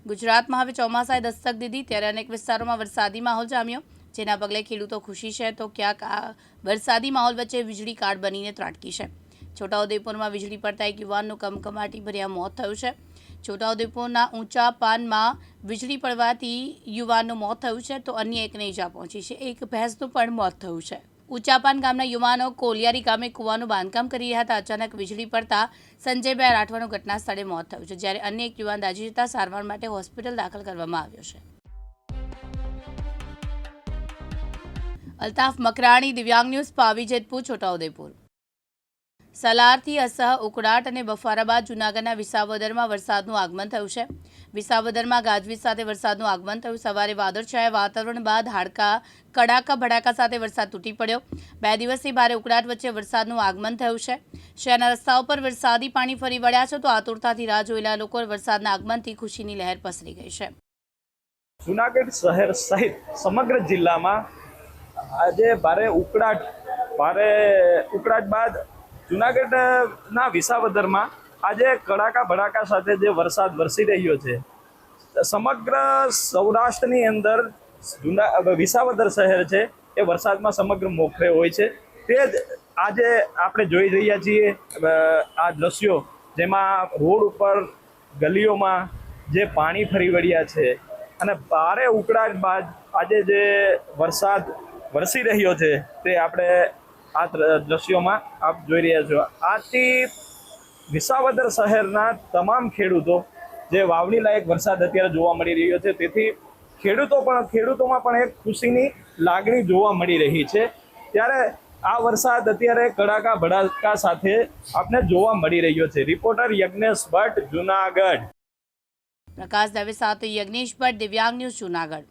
ગુજરાતમાં હવે ચોમાસાએ દસ્તક દીધી ત્યારે અનેક વિસ્તારોમાં વરસાદી માહોલ જામ્યો, જેના પગલે ખેડૂતો ખુશી છે તો ક્યાંક આ વરસાદી માહોલ વચ્ચે વીજળી કાળ બનીને ત્રાટકી છે। છોટાઉદેપુરમાં વીજળી પડતા એક યુવાનનું કમકમાટી ભર્યા મોત થયું છે। છોટાઉદેપુરના ઊંચા પાનમાં વીજળી પડવાથી યુવાનનું મોત થયું છે તો અન્ય એકને ઈજા પહોંચી છે। એક ભેંસનું પણ મોત થયું છે। ઊંચાપાન ગામના યુવાનો કોલિયારી ગામે કૂવાનું બાંધકામ કરી રહ્યા હતા। અચાનક વીજળી પડતા સંજયભાઈ રાઠવાનું ઘટના સ્થળે મોત થયું છે, જ્યારે અન્ય એક યુવાન દાઝી જતા સારવાર માટે હોસ્પિટલ દાખલ કરવામાં આવ્યો છે। અલ્તાફ મકરાણી, દિવ્યાંગ ન્યૂઝ, પાવી જેતપુર, છોટાઉદેપુર। સલારથી અસહ ઉકળાટ અને બફારા બાદ જૂનાગઢના વિસાવદરમાં વરસાદનું આગમન થયું છે। વિસાવદરમાં ગાજવીજ સાથે વરસાદનું આગમન થયું। સવારે વાદળછાયા વાતાવરણ બાદ કડાકા ભડાકા સાથે વરસાદ તૂટી પડ્યો। 2 દિવસથી ભારે ઉકળાટ વચ્ચે વરસાદનું આગમન થયું છે। શહેરના રસ્તાઓ પર વરસાદી પાણી ફરી વળ્યા છે તો આતુરતાથી રાહ જોયેલા લોકો વરસાદના આગમનથી ખુશીની લહેર પસરી ગઈ છે। જૂનાગઢ શહેર સહિત સમગ્ર જિલ્લામાં આજે ભારે ઉકળાટ બાદ જૂનાગઢના વિસાવદરમાં આજે કડાકા ભડાકા સાથે જે વરસાદ વરસી રહ્યો છે। સમગ્ર સૌરાષ્ટ્રની અંદર વિસાવદર શહેર છે એ વરસાદમાં સમગ્ર મોખરે હોય છે। તે જ આજે આપણે જોઈ રહ્યા છીએ આ દ્રશ્યો, જેમાં રોડ ઉપર ગલીઓમાં જે પાણી ફરી વળ્યા છે અને ભારે ઉકળાટ બાદ આજે જે વરસાદ વરસી રહ્યો છે તે આપણે આ દ્રશ્યોમાં આપ જોઈ રહ્યા છો। આથી વિસાવદર શહેરના તમામ ખેડૂતો જે વાવણી લાયક વરસાદ અત્યારે જોવા મળી રહ્યો છે, તેથી ખેડૂતોમાં પણ એક ખુશીની લાગણી જોવા મળી રહી છે। ત્યારે આ વરસાદ અત્યારે કડાકા ભડાકા સાથે આપને જોવા મળી રહ્યો છે। રિપોર્ટર યજ્ઞેશ ભટ્ટ, જૂનાગઢ। પ્રકાશ દવે સાથે યજ્ઞેશ ભટ્ટ, દિવ્યાંગ ન્યૂઝ, જૂનાગઢ।